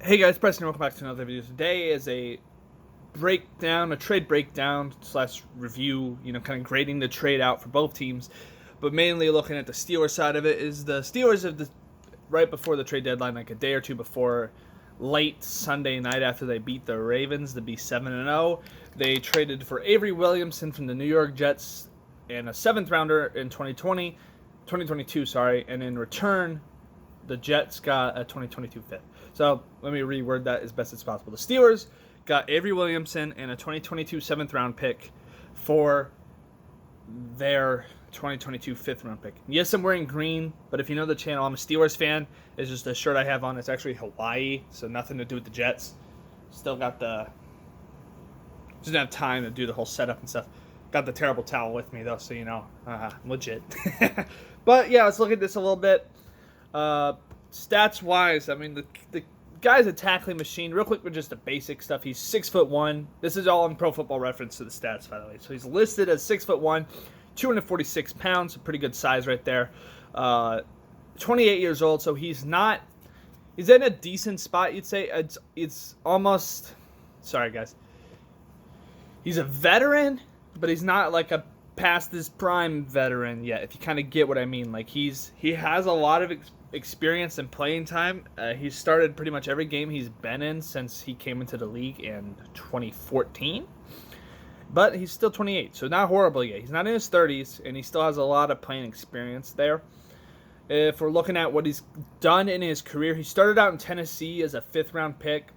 Hey guys, Preston, welcome back to another video. Today is a trade breakdown slash review, kind of grading the trade out for both teams, but mainly looking at the Steelers side of it. Is the Steelers of the right before the trade deadline, like a day or two before, late Sunday night after they beat the Ravens to be 7-0, they traded for Avery Williamson from the New York Jets and a 7th rounder in 2022, and in return the Jets got a 2022 fifth. So let me reword that as best as possible. The Steelers got Avery Williamson and a 2022 7th round pick for their 2022 5th round pick. Yes, I'm wearing green, but if you know the channel, I'm a Steelers fan. It's just the shirt I have on. It's actually Hawaii, so nothing to do with the Jets. Still got just didn't have time to do the whole setup and stuff. Got the terrible towel with me though, so legit. But yeah, let's look at this a little bit. Stats wise, I mean the guy's a tackling machine. Real quick with just the basic stuff. He's 6'1". This is all on Pro Football Reference to the stats, by the way. So he's listed as 6'1", 246 pounds, a pretty good size right there. 28 years old, so he's in a decent spot. You'd say it's almost. Sorry guys. He's a veteran, but he's not like a past his prime veteran yet. If you kind of get what I mean, like he has a lot of experience and playing time. He's started pretty much every game he's been in since he came into the league in 2014. But he's still 28, so not horrible yet. He's not in his 30s, and he still has a lot of playing experience there. If we're looking at what he's done in his career, he started out in Tennessee as a 5th round pick.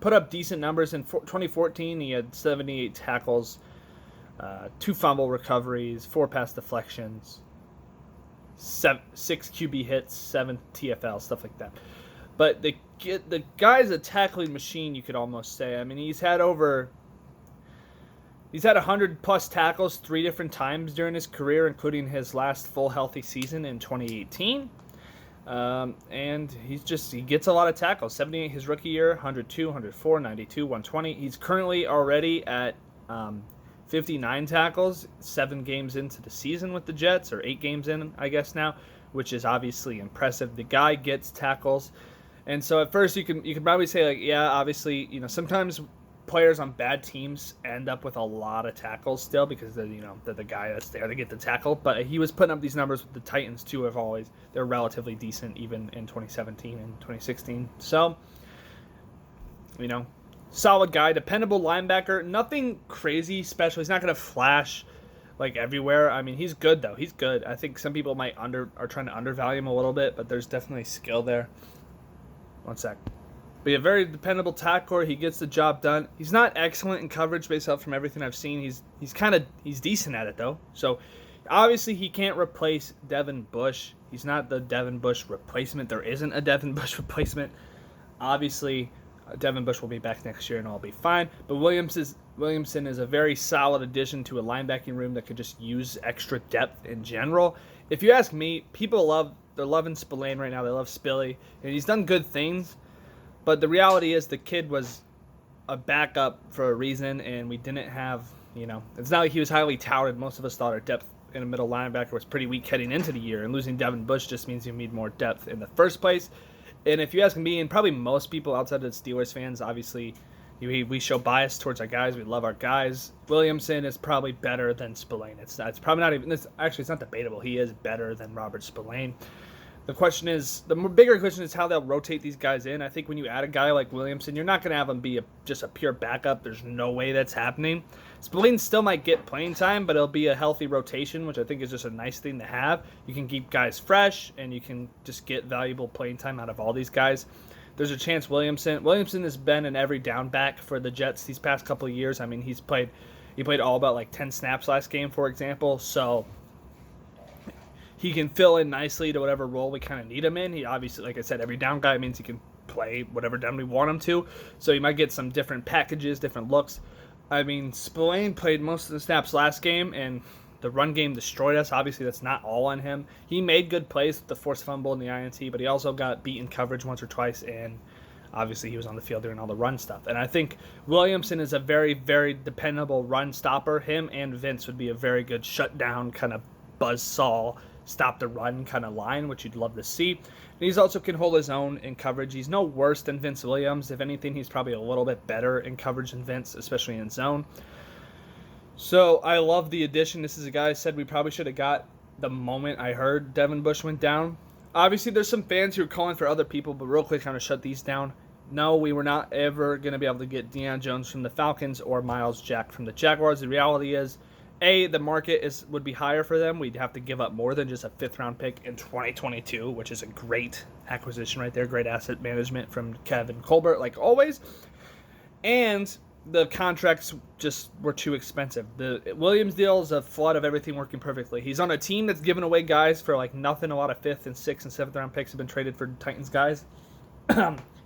Put up decent numbers in 2014. He had 78 tackles, 2 fumble recoveries, 4 pass deflections, 6 QB hits, 7 TFL, stuff like that. But the guy's a tackling machine, you could almost say. I mean, he's had 100 plus tackles 3 different times during his career, including his last full healthy season in 2018. And he gets a lot of tackles. 78 his rookie year, 102, 104, 92, 120. He's currently already at 59 tackles, 7 games into the season with the Jets, or 8 games in, I guess now, which is obviously impressive. The guy gets tackles, and so at first you can probably say, like, yeah, obviously, sometimes players on bad teams end up with a lot of tackles still because they're the guy that's there to get the tackle. But he was putting up these numbers with the Titans too. They're relatively decent even in 2017 and 2016. So, solid guy, dependable linebacker. Nothing crazy special. He's not going to flash like everywhere. I mean, he's good though. He's good. I think some people are trying to undervalue him a little bit, but there's definitely skill there. One sec. But a very dependable tackler. He gets the job done. He's not excellent in coverage based off from everything I've seen. He's decent at it though. So obviously he can't replace Devin Bush. He's not the Devin Bush replacement. There isn't a Devin Bush replacement. Obviously, Devin Bush will be back next year and all be fine. But Williamson is a very solid addition to a linebacking room that could just use extra depth in general. If you ask me, they're loving Spillane right now. They love Spilly, and he's done good things. But the reality is the kid was a backup for a reason, and we didn't have, it's not like he was highly touted. Most of us thought our depth in a middle linebacker was pretty weak heading into the year, and losing Devin Bush just means you need more depth in the first place. And if you ask me, and probably most people outside of the Steelers fans, obviously we show bias towards our guys. We love our guys. Williamson is probably better than Spillane. It's probably not even, it's not debatable. He is better than Robert Spillane. The bigger question is how they'll rotate these guys in. I think when you add a guy like Williamson, you're not going to have him be just a pure backup. There's no way that's happening. Spillane still might get playing time, but it'll be a healthy rotation, which I think is just a nice thing to have. You can keep guys fresh, and you can just get valuable playing time out of all these guys. There's a chance Williamson has been an every down back for the Jets these past couple of years. I mean, he played all about like 10 snaps last game, for example, so he can fill in nicely to whatever role we kind of need him in. He obviously, like I said, every down guy means he can play whatever down we want him to. So you might get some different packages, different looks. I mean, Spillane played most of the snaps last game, and the run game destroyed us. Obviously, that's not all on him. He made good plays with the forced fumble and the INT, but he also got beat in coverage once or twice, and obviously he was on the field doing all the run stuff. And I think Williamson is a very, very dependable run stopper. Him and Vince would be a very good shutdown kind of buzzsaw stop the run kind of line, which you'd love to see. And he's also can hold his own in coverage. He's no worse than Vince Williams. If anything, he's probably a little bit better in coverage than Vince, especially in zone. So I love the addition. This is a guy I said we probably should have got the moment I heard Devin Bush went down. Obviously, there's some fans who are calling for other people, but real quick, kind of shut these down. No, we were not ever going to be able to get Deion Jones from the Falcons or Myles Jack from the Jaguars. The reality is, the market would be higher for them. We'd have to give up more than just a 5th-round pick in 2022, which is a great acquisition right there. Great asset management from Kevin Colbert, like always. And the contracts just were too expensive. The Williams deal is a flood of everything working perfectly. He's on a team that's giving away guys for like nothing. A lot of 5th and 6th and 7th-round picks have been traded for Titans guys.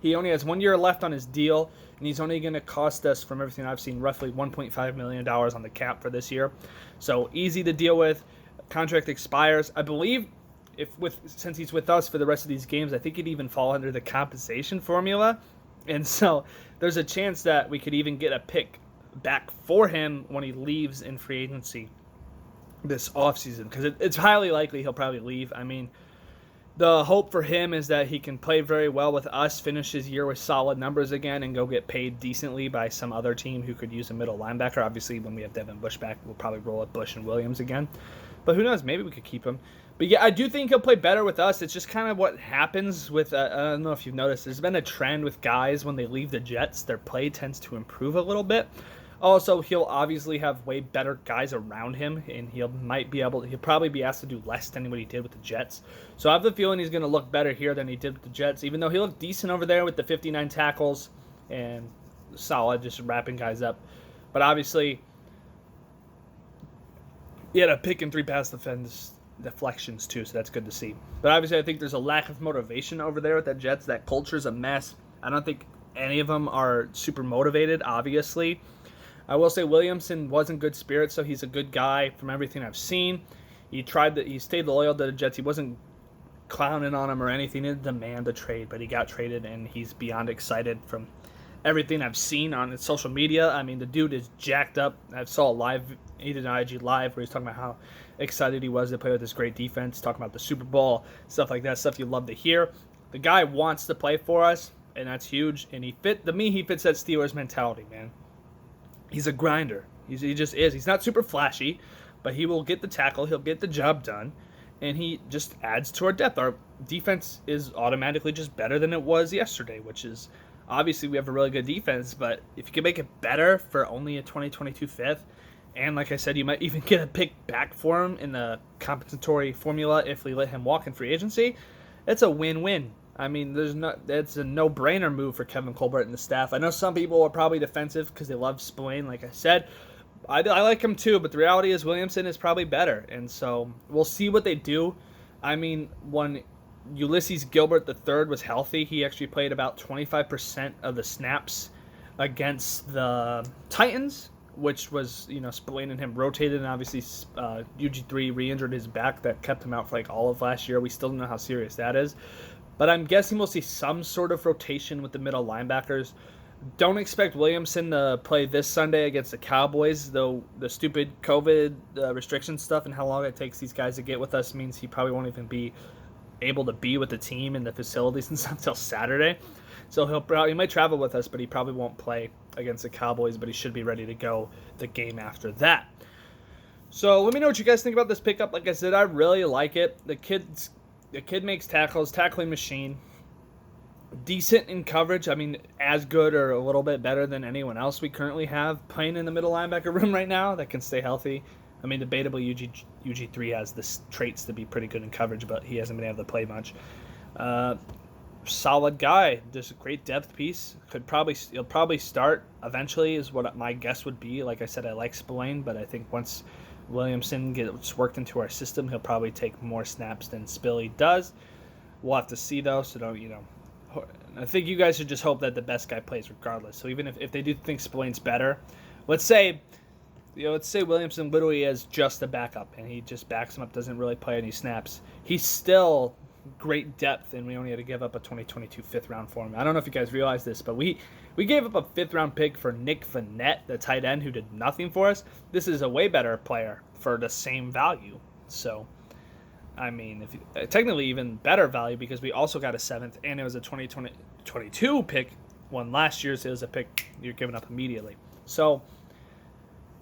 He only has 1 year left on his deal, and he's only going to cost us, from everything I've seen, roughly $1.5 million on the cap for this year. So easy to deal with. Contract expires. I believe since he's with us for the rest of these games, I think he'd even fall under the compensation formula. And so there's a chance that we could even get a pick back for him when he leaves in free agency this offseason, because it's highly likely he'll probably leave. I mean, the hope for him is that he can play very well with us, finish his year with solid numbers again, and go get paid decently by some other team who could use a middle linebacker. Obviously, when we have Devin Bush back, we'll probably roll up Bush and Williams again. But who knows? Maybe we could keep him. But yeah, I do think he'll play better with us. It's just kind of what happens with, I don't know if you've noticed, there's been a trend with guys when they leave the Jets, their play tends to improve a little bit. Also, he'll obviously have way better guys around him, and he'll probably be asked to do less than what he did with the Jets. So I have the feeling he's going to look better here than he did with the Jets, even though he looked decent over there with the 59 tackles and solid, just wrapping guys up. But obviously, he had a pick and 3 pass deflections too, so that's good to see. But obviously, I think there's a lack of motivation over there with the Jets. That culture's a mess. I don't think any of them are super motivated, obviously. I will say Williamson was in good spirits, so he's a good guy from everything I've seen. He stayed loyal to the Jets. He wasn't clowning on him or anything. He didn't demand a trade, but he got traded, and he's beyond excited from everything I've seen on his social media. I mean, the dude is jacked up. I saw he did an IG live where he's talking about how excited he was to play with this great defense, talking about the Super Bowl, stuff like that, stuff you love to hear. The guy wants to play for us, and that's huge. And he fits that Steelers mentality, man. He's a grinder. He just is. He's not super flashy, but he will get the tackle. He'll get the job done, and he just adds to our depth. Our defense is automatically just better than it was yesterday, which is obviously we have a really good defense, but if you can make it better for only a 2022 5th, and like I said, you might even get a pick back for him in the compensatory formula if we let him walk in free agency, it's a win-win. I mean, it's a no-brainer move for Kevin Colbert and the staff. I know some people are probably defensive because they love Spillane, like I said. I like him too, but the reality is Williamson is probably better, and so we'll see what they do. I mean, when Ulysses Gilbert III was healthy, he actually played about 25% of the snaps against the Titans, which was, Spillane and him rotated, and obviously UG3 re-injured his back. That kept him out for like all of last year. We still don't know how serious that is. But I'm guessing we'll see some sort of rotation with the middle linebackers. Don't expect Williamson to play this Sunday against the Cowboys, though the stupid COVID restriction stuff and how long it takes these guys to get with us means he probably won't even be able to be with the team in the facilities and stuff until Saturday. So he might travel with us, but he probably won't play against the Cowboys, but he should be ready to go the game after that. So let me know what you guys think about this pickup. Like I said, I really like it. The kid makes tackles, tackling machine. Decent in coverage. I mean, as good or a little bit better than anyone else we currently have playing in the middle linebacker room right now that can stay healthy. I mean, debatably, UG3 has the traits to be pretty good in coverage, but he hasn't been able to play much. Solid guy. Just a great depth piece. He'll probably start eventually is what my guess would be. Like I said, I like Spillane, but I think once Williamson gets worked into our system, he'll probably take more snaps than Spilly does. We'll have to see, though, so I think you guys should just hope that the best guy plays regardless. So even if they do think Spillane's better, let's say Williamson literally is just a backup, and he just backs him up, doesn't really play any snaps. He's still great depth, and we only had to give up a 2022 5th round for him. I don't know if you guys realize this, but we gave up a 5th round pick for Nick Vannett, the tight end who did nothing for us. This is a way better player for the same value. So I mean, if you, technically even better value because we also got a 7th, and it was a 2022 pick. One last year's, it was a pick you're giving up immediately. So,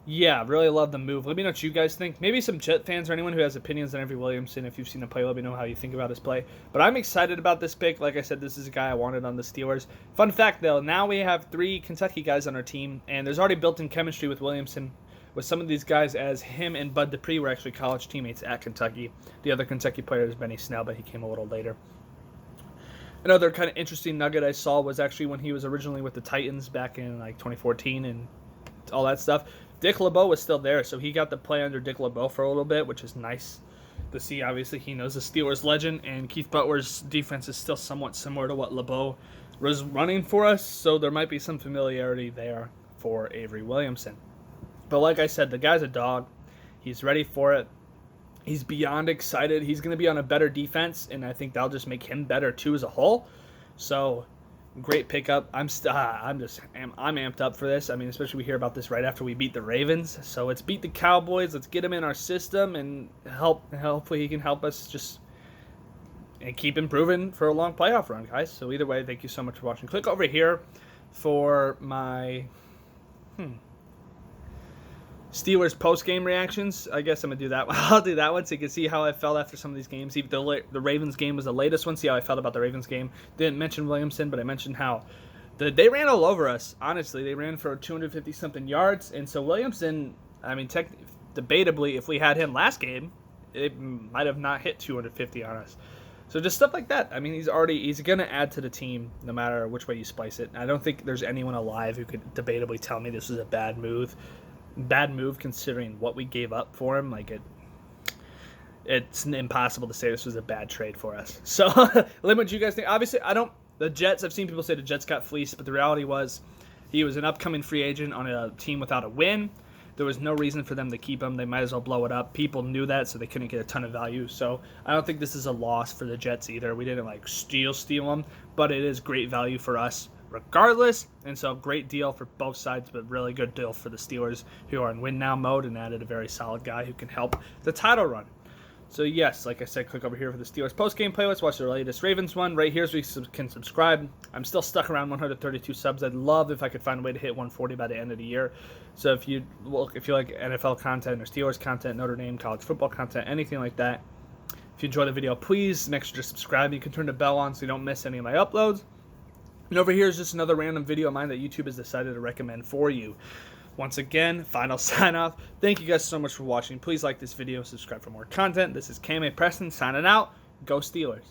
yeah, really love the move. Let me know what you guys think. Maybe some Jet fans or anyone who has opinions on Avery Williamson, if you've seen him play, let me know how you think about his play. But I'm excited about this pick. Like I said, this is a guy I wanted on the Steelers. Fun fact, though, now we have 3 Kentucky guys on our team, and there's already built-in chemistry with Williamson. With some of these guys, as him and Bud Dupree were actually college teammates at Kentucky. The other Kentucky player is Benny Snell, but he came a little later. Another kind of interesting nugget I saw was actually when he was originally with the Titans back in like 2014 and all that stuff. Dick LeBeau was still there, so he got to play under Dick LeBeau for a little bit, which is nice to see. Obviously, he knows the Steelers legend, and Keith Butler's defense is still somewhat similar to what LeBeau was running for us, so there might be some familiarity there for Avery Williamson. But like I said, the guy's a dog. He's ready for it. He's beyond excited. He's going to be on a better defense, and I think that'll just make him better too as a whole. So, great pickup. I'm amped up for this. I mean, especially we hear about this right after we beat the Ravens. So let's beat the Cowboys. Let's get him in our system and hopefully he can help us just and keep improving for a long playoff run, guys. So either way, thank you so much for watching. Click over here for my Steelers post-game reactions. I guess I'm going to do that one. I'll do that one so you can see how I felt after some of these games. Even the Ravens game was the latest one. See how I felt about the Ravens game. Didn't mention Williamson, but I mentioned how they ran all over us. Honestly, they ran for 250-something yards. And so Williamson, I mean, debatably, if we had him last game, it might have not hit 250 on us. So just stuff like that. I mean, he's going to add to the team no matter which way you splice it. I don't think there's anyone alive who could debatably tell me this was a bad move. Bad move considering what we gave up for him. Like it's impossible to say this was a bad trade for us. So let me know what you guys think. Obviously, the Jets, I've seen people say the Jets got fleeced, but the reality was he was an upcoming free agent on a team without a win. There was no reason for them to keep him. They might as well blow it up. People knew that, so they couldn't get a ton of value. So I don't think this is a loss for the Jets either. We didn't like steal them, but it is great value for us regardless. And so great deal for both sides, but really good deal for the Steelers who are in win now mode and added a very solid guy who can help the title run. So yes, like I said, click over here for the Steelers post-game playlist. Watch the latest Ravens one. Right here so you can subscribe. I'm still stuck around 132 subs. I'd love if I could find a way to hit 140 by the end of the year. So if you like NFL content or Steelers content, Notre Dame, college football content, anything like that, if you enjoy the video, please make sure to subscribe. You can turn the bell on so you don't miss any of my uploads. And over here is just another random video of mine that YouTube has decided to recommend for you. Once again, final sign off. Thank you guys so much for watching. Please like this video, subscribe for more content. This is Cam A. Preston signing out. Go Steelers.